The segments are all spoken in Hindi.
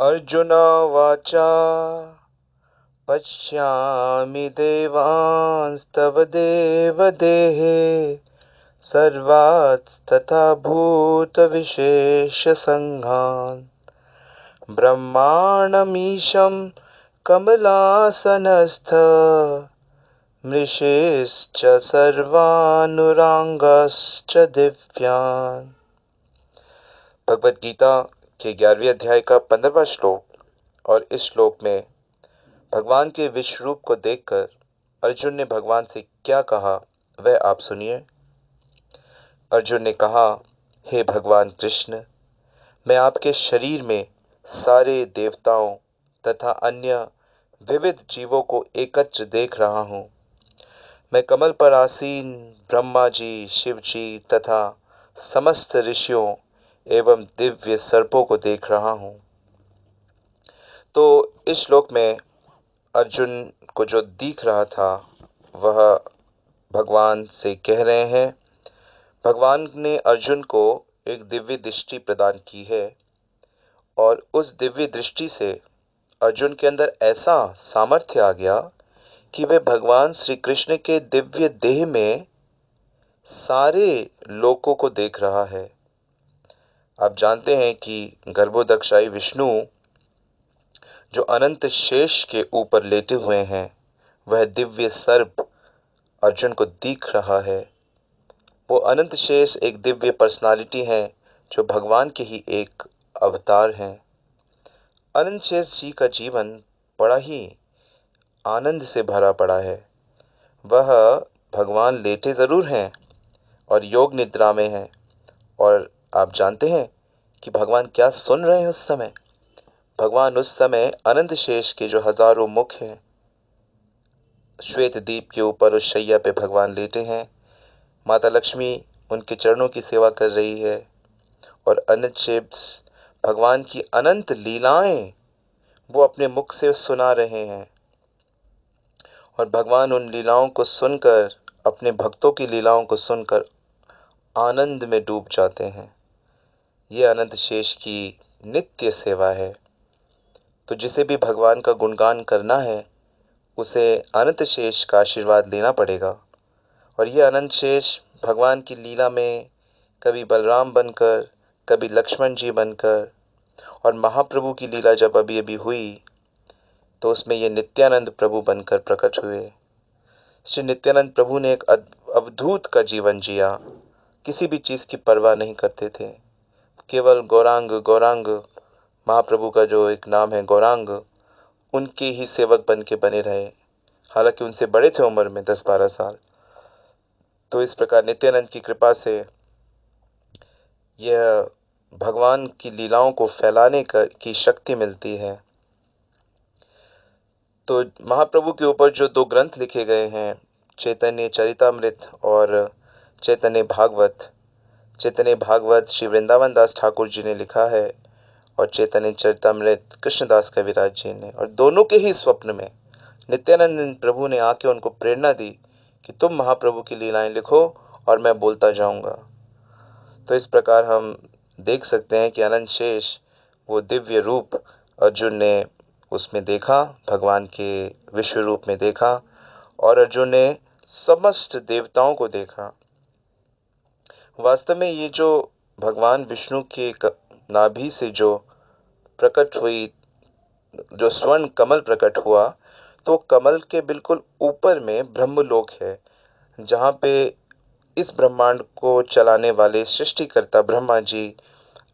अर्जुनोवाच पश्यामि देवांस्तव देवदेहे सर्वांस्तथा भूतविशेषसङ्घान् ब्रह्माणमीशं कमलासनस्थ मृषेश्च सर्वानुरागांश्च दिव्यान्। भगवद गीता के 11वें अध्याय का 15वां श्लोक। और इस श्लोक में भगवान के विश्व रूप को देखकर अर्जुन ने भगवान से क्या कहा वह आप सुनिए। अर्जुन ने कहा, हे भगवान कृष्ण, मैं आपके शरीर में सारे देवताओं तथा अन्य विविध जीवों को एकत्र देख रहा हूँ। मैं कमल पर आसीन ब्रह्मा जी, शिव जी तथा समस्त ऋषियों एवं दिव्य सर्पों को देख रहा हूँ। तो इस श्लोक में अर्जुन को जो दिख रहा था वह भगवान से कह रहे हैं। भगवान ने अर्जुन को एक दिव्य दृष्टि प्रदान की है और उस दिव्य दृष्टि से अर्जुन के अंदर ऐसा सामर्थ्य आ गया कि वह भगवान श्री कृष्ण के दिव्य देह में सारे लोकों को देख रहा है। आप जानते हैं कि गर्भोदक्षाई विष्णु जो अनंत शेष के ऊपर लेटे हुए हैं, वह दिव्य सर्प अर्जुन को दिख रहा है। वो अनंत शेष एक दिव्य पर्सनालिटी है जो भगवान के ही एक अवतार हैं। अनंत शेष जी का जीवन बड़ा ही आनंद से भरा पड़ा है। वह भगवान लेटे जरूर हैं और योग निद्रा में हैं, और आप जानते हैं कि भगवान क्या सुन रहे हैं उस समय। भगवान उस समय अनंत शेष के जो हजारों मुख हैं, श्वेत दीप के ऊपर उस शैया पे भगवान लेटे हैं। माता लक्ष्मी उनके चरणों की सेवा कर रही है और अनंत शेष भगवान की अनंत लीलाएं वो अपने मुख से सुना रहे हैं और भगवान उन लीलाओं को सुनकर, अपने भक्तों की लीलाओं को सुनकर आनंद में डूब जाते हैं। ये अनंत शेष की नित्य सेवा है। तो जिसे भी भगवान का गुणगान करना है उसे अनंत शेष का आशीर्वाद लेना पड़ेगा। और ये अनंत शेष भगवान की लीला में कभी बलराम बनकर, कभी लक्ष्मण जी बनकर, और महाप्रभु की लीला जब अभी अभी हुई तो उसमें ये नित्यानंद प्रभु बनकर प्रकट हुए। श्री नित्यानंद प्रभु ने एक अवधूत का जीवन जिया। किसी भी चीज़ की परवाह नहीं करते थे। केवल गौरांग गौरांग, महाप्रभु का जो एक नाम है गौरांग, उनके ही सेवक बन के बने रहे। हालांकि उनसे बड़े थे उम्र में 10-12 साल। तो इस प्रकार नित्यानंद की कृपा से यह भगवान की लीलाओं को फैलाने की शक्ति मिलती है। तो महाप्रभु के ऊपर जो 2 ग्रंथ लिखे गए हैं, चैतन्य चरितामृत और चैतन्य भागवत। चैतन्य भागवत श्री वृंदावन दास ठाकुर जी ने लिखा है और चैतन्य चरितामृत कृष्णदास कविराज जी ने। और दोनों के ही स्वप्न में नित्यानंद प्रभु ने आके उनको प्रेरणा दी कि तुम महाप्रभु की लीलाएं लिखो और मैं बोलता जाऊंगा। तो इस प्रकार हम देख सकते हैं कि अनंत शेष वो दिव्य रूप अर्जुन ने उसमें देखा, भगवान के विश्व रूप में देखा, और अर्जुन ने समस्त देवताओं को देखा। वास्तव में ये जो भगवान विष्णु के नाभि से जो प्रकट हुई, जो स्वर्ण कमल प्रकट हुआ, तो कमल के बिल्कुल ऊपर में ब्रह्मलोक है, जहाँ पे इस ब्रह्मांड को चलाने वाले सृष्टिकर्ता ब्रह्मा जी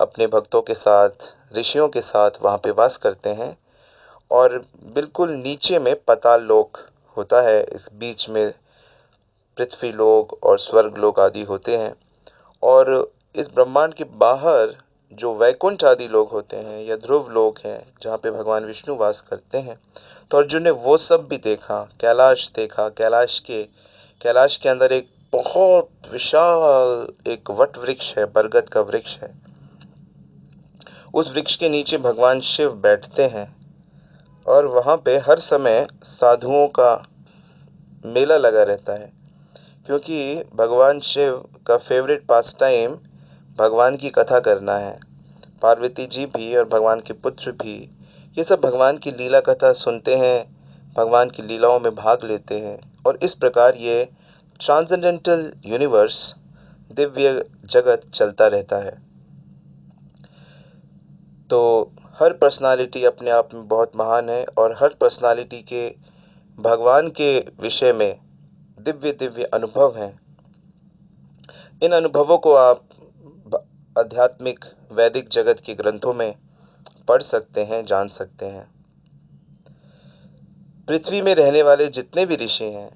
अपने भक्तों के साथ, ऋषियों के साथ वहाँ पे वास करते हैं। और बिल्कुल नीचे में पाताल लोक होता है। इस बीच में पृथ्वी लोक और स्वर्ग लोक आदि होते हैं। और इस ब्रह्मांड के बाहर जो वैकुंठ आदि लोग होते हैं या ध्रुव लोक हैं, जहाँ पे भगवान विष्णु वास करते हैं। तो अर्जुन ने वो सब भी देखा, कैलाश देखा। कैलाश के अंदर एक बहुत विशाल एक वट वृक्ष है, बरगद का वृक्ष है। उस वृक्ष के नीचे भगवान शिव बैठते हैं और वहाँ पे हर समय साधुओं का मेला लगा रहता है, क्योंकि भगवान शिव का फेवरेट पास टाइम भगवान की कथा करना है। पार्वती जी भी और भगवान के पुत्र भी ये सब भगवान की लीला कथा सुनते हैं, भगवान की लीलाओं में भाग लेते हैं और इस प्रकार ये ट्रांसेंडेंटल यूनिवर्स, दिव्य जगत चलता रहता है। तो हर पर्सनालिटी अपने आप में बहुत महान है और हर पर्सनालिटी के भगवान के विषय में दिव्य दिव्य अनुभव हैं। इन अनुभवों को आप आध्यात्मिक वैदिक जगत के ग्रंथों में पढ़ सकते हैं, जान सकते हैं। पृथ्वी में रहने वाले जितने भी ऋषि हैं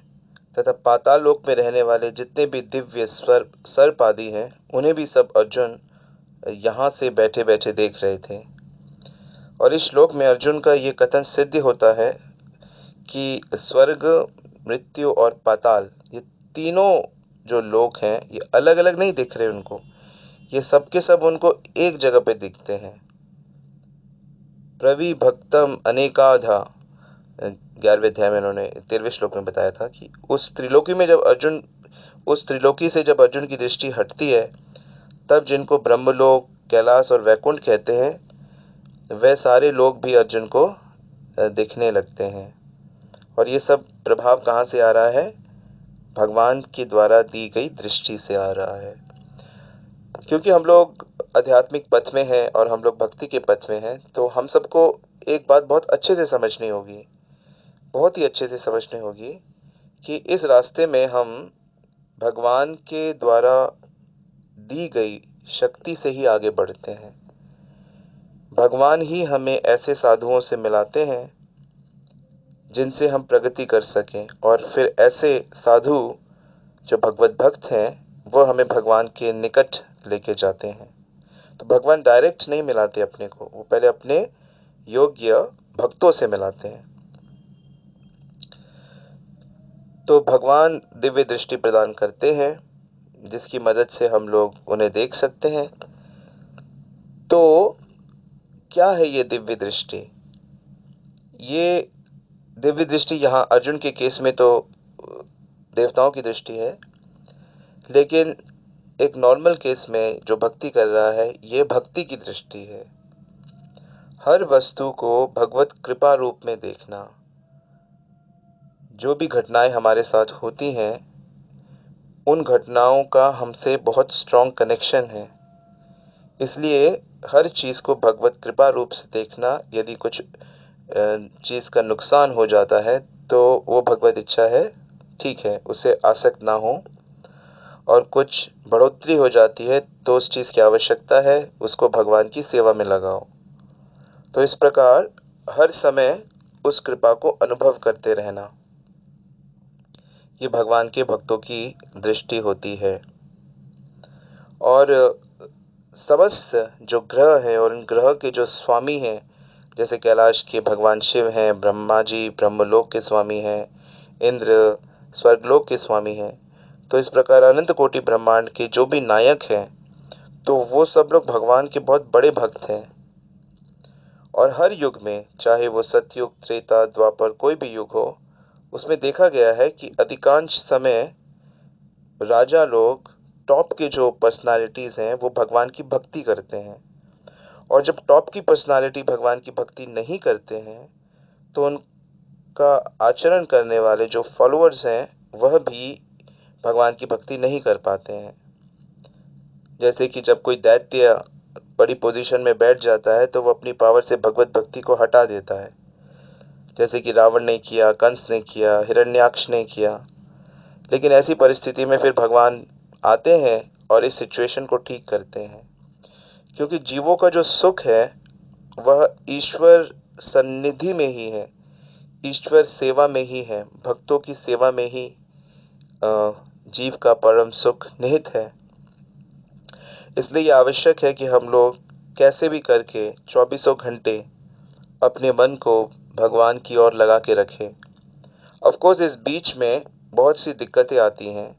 तथा पाताल लोक में रहने वाले जितने भी दिव्य सर्प आदि हैं, उन्हें भी सब अर्जुन यहाँ से बैठे बैठे देख रहे थे। और इस श्लोक में अर्जुन का ये कथन सिद्ध होता है कि स्वर्ग, मृत्यु और पाताल, ये तीनों जो लोक हैं ये अलग अलग नहीं दिख रहे उनको, ये सब के सब उनको एक जगह पे दिखते हैं। प्रविभक्तम अनेकाधा, 11वें अध्याय में उन्होंने 13वें श्लोक में बताया था कि उस त्रिलोकी में जब अर्जुन, उस त्रिलोकी से जब अर्जुन की दृष्टि हटती है, तब जिनको ब्रह्मलोक, कैलाश और वैकुंठ कहते हैं, वह सारे लोग भी अर्जुन को दिखने लगते हैं। और ये सब प्रभाव कहाँ से आ रहा है? भगवान के द्वारा दी गई दृष्टि से आ रहा है। क्योंकि हम लोग आध्यात्मिक पथ में हैं और हम लोग भक्ति के पथ में हैं, तो हम सबको एक बात बहुत अच्छे से समझनी होगी, बहुत ही अच्छे से समझनी होगी कि इस रास्ते में हम भगवान के द्वारा दी गई शक्ति से ही आगे बढ़ते हैं। भगवान ही हमें ऐसे साधुओं से मिलाते हैं जिनसे हम प्रगति कर सकें, और फिर ऐसे साधु जो भगवत भक्त हैं वह हमें भगवान के निकट लेके जाते हैं। तो भगवान डायरेक्ट नहीं मिलाते अपने को, वो पहले अपने योग्य भक्तों से मिलाते हैं। तो भगवान दिव्य दृष्टि प्रदान करते हैं जिसकी मदद से हम लोग उन्हें देख सकते हैं। तो क्या है ये दिव्य दृष्टि? ये दिव्य दृष्टि यहाँ अर्जुन के केस में तो देवताओं की दृष्टि है, लेकिन एक नॉर्मल केस में जो भक्ति कर रहा है, ये भक्ति की दृष्टि है। हर वस्तु को भगवत कृपा रूप में देखना। जो भी घटनाएं हमारे साथ होती हैं, उन घटनाओं का हमसे बहुत स्ट्रॉन्ग कनेक्शन है, इसलिए हर चीज़ को भगवत कृपा रूप से देखना। यदि कुछ चीज़ का नुकसान हो जाता है तो वो भगवत इच्छा है, ठीक है, उससे आसक्त ना हो, और कुछ बढ़ोतरी हो जाती है तो उस चीज़ की आवश्यकता है, उसको भगवान की सेवा में लगाओ। तो इस प्रकार हर समय उस कृपा को अनुभव करते रहना, ये भगवान के भक्तों की दृष्टि होती है। और समस्त जो ग्रह हैं और उन ग्रह के जो स्वामी हैं, जैसे कैलाश के भगवान शिव हैं, ब्रह्मा जी ब्रह्मलोक के स्वामी हैं, इंद्र स्वर्गलोक के स्वामी हैं, तो इस प्रकार अनंत कोटि ब्रह्मांड के जो भी नायक हैं, तो वो सब लोग भगवान के बहुत बड़े भक्त हैं। और हर युग में, चाहे वो सतयुग, त्रेता, द्वापर, कोई भी युग हो, उसमें देखा गया है कि अधिकांश समय राजा लोग, टॉप के जो पर्सनालिटीज़ हैं, वो भगवान की भक्ति करते हैं। और जब टॉप की पर्सनालिटी भगवान की भक्ति नहीं करते हैं, तो उनका आचरण करने वाले जो फॉलोअर्स हैं, वह भी भगवान की भक्ति नहीं कर पाते हैं। जैसे कि जब कोई दैत्य बड़ी पोजीशन में बैठ जाता है तो वो अपनी पावर से भगवत भक्ति को हटा देता है, जैसे कि रावण ने किया, कंस ने किया, हिरण्याक्ष ने किया। लेकिन ऐसी परिस्थिति में फिर भगवान आते हैं और इस सिचुएशन को ठीक करते हैं, क्योंकि जीवों का जो सुख है वह ईश्वर सन्निधि में ही है, ईश्वर सेवा में ही है, भक्तों की सेवा में ही जीव का परम सुख निहित है। इसलिए ये आवश्यक है कि हम लोग कैसे भी करके 24 घंटे अपने मन को भगवान की ओर लगा के रखें। ऑफ कोर्स इस बीच में बहुत सी दिक्कतें आती हैं,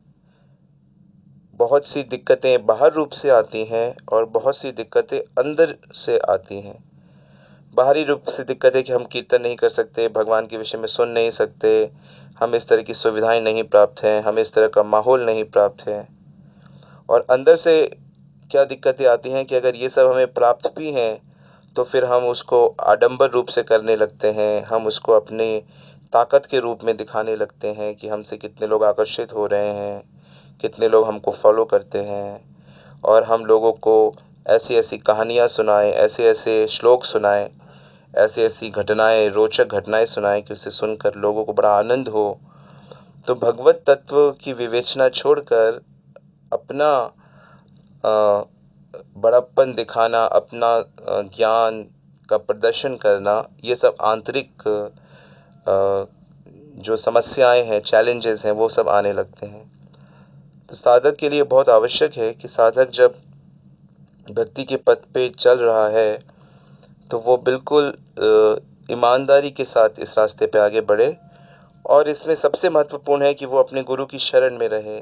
बहुत सी दिक्कतें बाहर रूप से आती हैं और बहुत सी दिक्कतें अंदर से आती हैं। बाहरी रूप से दिक्कतें कि हम कीर्तन नहीं कर सकते, भगवान के विषय में सुन नहीं सकते, हम इस तरह की सुविधाएं नहीं प्राप्त हैं, हमें इस तरह का माहौल नहीं प्राप्त है। और अंदर से क्या दिक्कतें आती हैं कि अगर ये सब हमें प्राप्त भी हैं तो फिर हम उसको आडंबर रूप से करने लगते हैं, हम उसको अपनी ताकत के रूप में दिखाने लगते हैं कि हमसे कितने लोग आकर्षित हो रहे हैं, कितने लोग हमको फॉलो करते हैं, और हम लोगों को ऐसी ऐसी कहानियाँ सुनाएं, ऐसे ऐसे श्लोक सुनाएं, ऐसी ऐसी घटनाएं, रोचक घटनाएं सुनाएं कि उसे सुनकर लोगों को बड़ा आनंद हो। तो भगवत तत्व की विवेचना छोड़कर अपना बड़प्पन दिखाना, अपना ज्ञान का प्रदर्शन करना, ये सब आंतरिक जो समस्याएं हैं, चैलेंजेस हैं, वो सब आने लगते हैं। तो साधक के लिए बहुत आवश्यक है कि साधक जब भक्ति के पथ पे चल रहा है तो वो बिल्कुल ईमानदारी के साथ इस रास्ते पे आगे बढ़े, और इसमें सबसे महत्वपूर्ण है कि वो अपने गुरु की शरण में रहे,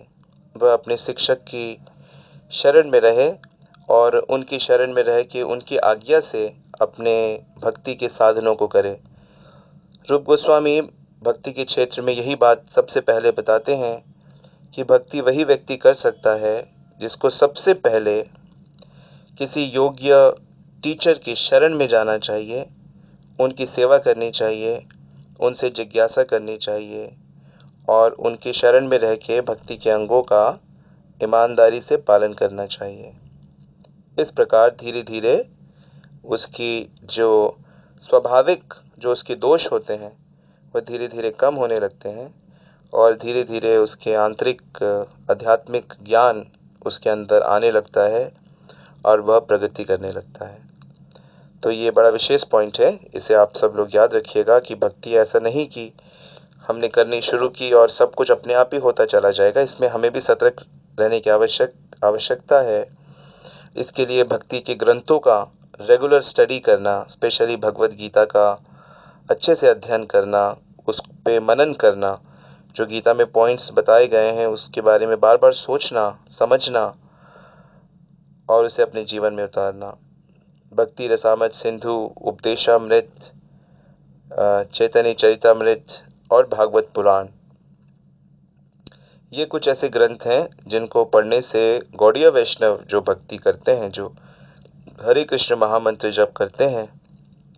वह अपने शिक्षक की शरण में रहे, और उनकी शरण में रह के उनकी आज्ञा से अपने भक्ति के साधनों को करे। रूप गोस्वामी भक्ति के क्षेत्र में यही बात सबसे पहले बताते हैं कि भक्ति वही व्यक्ति कर सकता है जिसको सबसे पहले किसी योग्य टीचर की शरण में जाना चाहिए, उनकी सेवा करनी चाहिए, उनसे जिज्ञासा करनी चाहिए, और उनकी शरण में रह के भक्ति के अंगों का ईमानदारी से पालन करना चाहिए। इस प्रकार धीरे धीरे उसकी जो स्वाभाविक जो उसके दोष होते हैं वह धीरे धीरे कम होने लगते हैं, और धीरे धीरे उसके आंतरिक आध्यात्मिक ज्ञान उसके अंदर आने लगता है और वह प्रगति करने लगता है। तो ये बड़ा विशेष पॉइंट है, इसे आप सब लोग याद रखिएगा कि भक्ति ऐसा नहीं कि हमने करनी शुरू की और सब कुछ अपने आप ही होता चला जाएगा। इसमें हमें भी सतर्क रहने की आवश्यकता है। इसके लिए भक्ति के ग्रंथों का रेगुलर स्टडी करना, स्पेशली भगवत गीता का अच्छे से अध्ययन करना, उस पे मनन करना, जो गीता में पॉइंट्स बताए गए हैं उसके बारे में बार बार सोचना, समझना और उसे अपने जीवन में उतारना। भक्ति रसामृत सिंधु, उपदेशामृत, चैतन्य चरितामृत और भागवत पुराण, ये कुछ ऐसे ग्रंथ हैं जिनको पढ़ने से गौड़ीय वैष्णव जो भक्ति करते हैं, जो हरे कृष्ण महामंत्र जप करते हैं,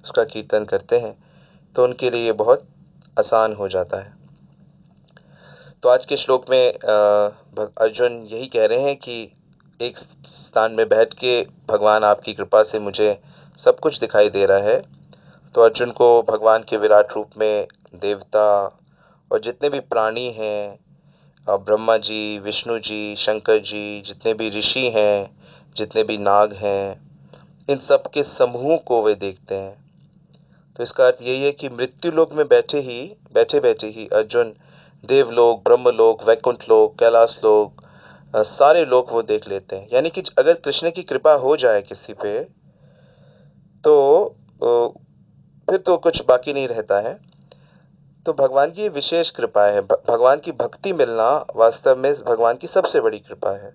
उसका कीर्तन करते हैं, तो उनके लिए ये बहुत आसान हो जाता है। तो आज के श्लोक में अर्जुन यही कह रहे हैं कि एक स्थान में बैठ के भगवान आपकी कृपा से मुझे सब कुछ दिखाई दे रहा है। तो अर्जुन को भगवान के विराट रूप में देवता और जितने भी प्राणी हैं, ब्रह्मा जी, विष्णु जी, शंकर जी, जितने भी ऋषि हैं, जितने भी नाग हैं, इन सब के समूह को वे देखते हैं। तो इसका अर्थ यही है कि मृत्यु लोक में बैठे बैठे ही अर्जुन देवलोक, ब्रह्मलोक, वैकुंठ लोक, कैलाश लोक, सारे लोक वो देख लेते हैं। यानी कि अगर कृष्ण की कृपा हो जाए किसी पे तो फिर तो कुछ बाकी नहीं रहता है। तो भगवान की विशेष कृपा है। भगवान की भक्ति मिलना वास्तव में भगवान की सबसे बड़ी कृपा है।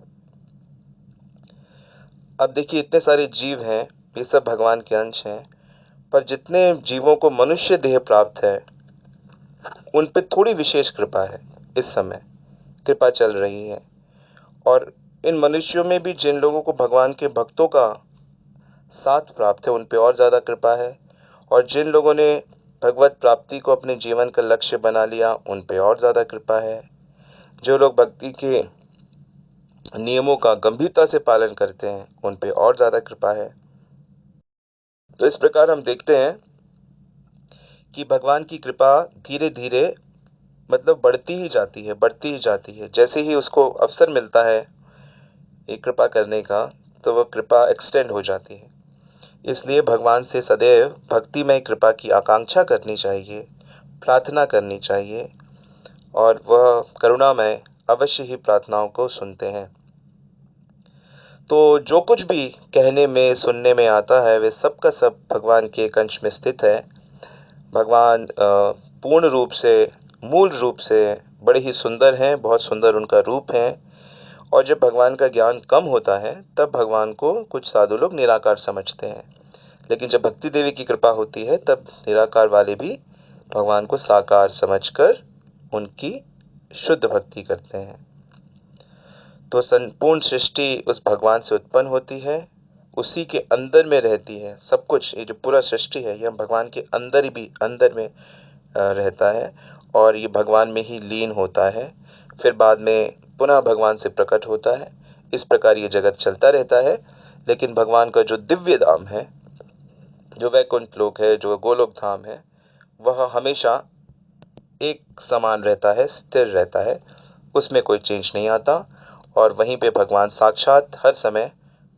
अब देखिए, इतने सारे जीव हैं, ये सब भगवान के अंश हैं, पर जितने जीवों को मनुष्य देह प्राप्त है उन पे थोड़ी विशेष कृपा है। इस समय कृपा चल रही है, और इन मनुष्यों में भी जिन लोगों को भगवान के भक्तों का साथ प्राप्त है उन पे और ज़्यादा कृपा है, और जिन लोगों ने भगवत प्राप्ति को अपने जीवन का लक्ष्य बना लिया उन पे और ज़्यादा कृपा है। जो लोग भक्ति के नियमों का गंभीरता से पालन करते हैं उन पे और ज़्यादा कृपा है। तो इस प्रकार हम देखते हैं कि भगवान की कृपा धीरे धीरे मतलब बढ़ती ही जाती है। जैसे ही उसको अवसर मिलता है ये कृपा करने का, तो वह कृपा एक्सटेंड हो जाती है। इसलिए भगवान से सदैव भक्तिमय कृपा की आकांक्षा करनी चाहिए, प्रार्थना करनी चाहिए, और वह करुणामय अवश्य ही प्रार्थनाओं को सुनते हैं। तो जो कुछ भी कहने में, सुनने में आता है, वे सब का सब भगवान के एक अंश में स्थित है। भगवान पूर्ण रूप से, मूल रूप से बड़े ही सुंदर हैं, बहुत सुंदर उनका रूप है। और जब भगवान का ज्ञान कम होता है तब भगवान को कुछ साधु लोग निराकार समझते हैं, लेकिन जब भक्ति देवी की कृपा होती है तब निराकार वाले भी भगवान को साकार समझकर उनकी शुद्ध भक्ति करते हैं। तो संपूर्ण सृष्टि उस भगवान से उत्पन्न होती है, उसी के अंदर में रहती है। सब कुछ, ये जो पूरा सृष्टि है, ये हम भगवान के अंदर ही भी अंदर में रहता है और ये भगवान में ही लीन होता है। फिर बाद में पुनः भगवान से प्रकट होता है। इस प्रकार ये जगत चलता रहता है। लेकिन भगवान का जो दिव्य धाम है, जो वैकुंठ लोक है, जो गोलोक धाम है, वह हमेशा एक समान रहता है, स्थिर रहता है, उसमें कोई चेंज नहीं आता। और वहीं पे भगवान साक्षात हर समय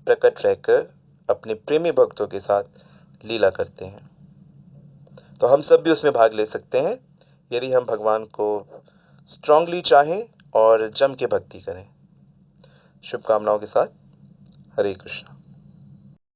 प्रकट रहकर अपने प्रेमी भक्तों के साथ लीला करते हैं। तो हम सब भी उसमें भाग ले सकते हैं यदि हम भगवान को स्ट्रांगली चाहें और जम के भक्ति करें। शुभकामनाओं के साथ, हरे कृष्ण।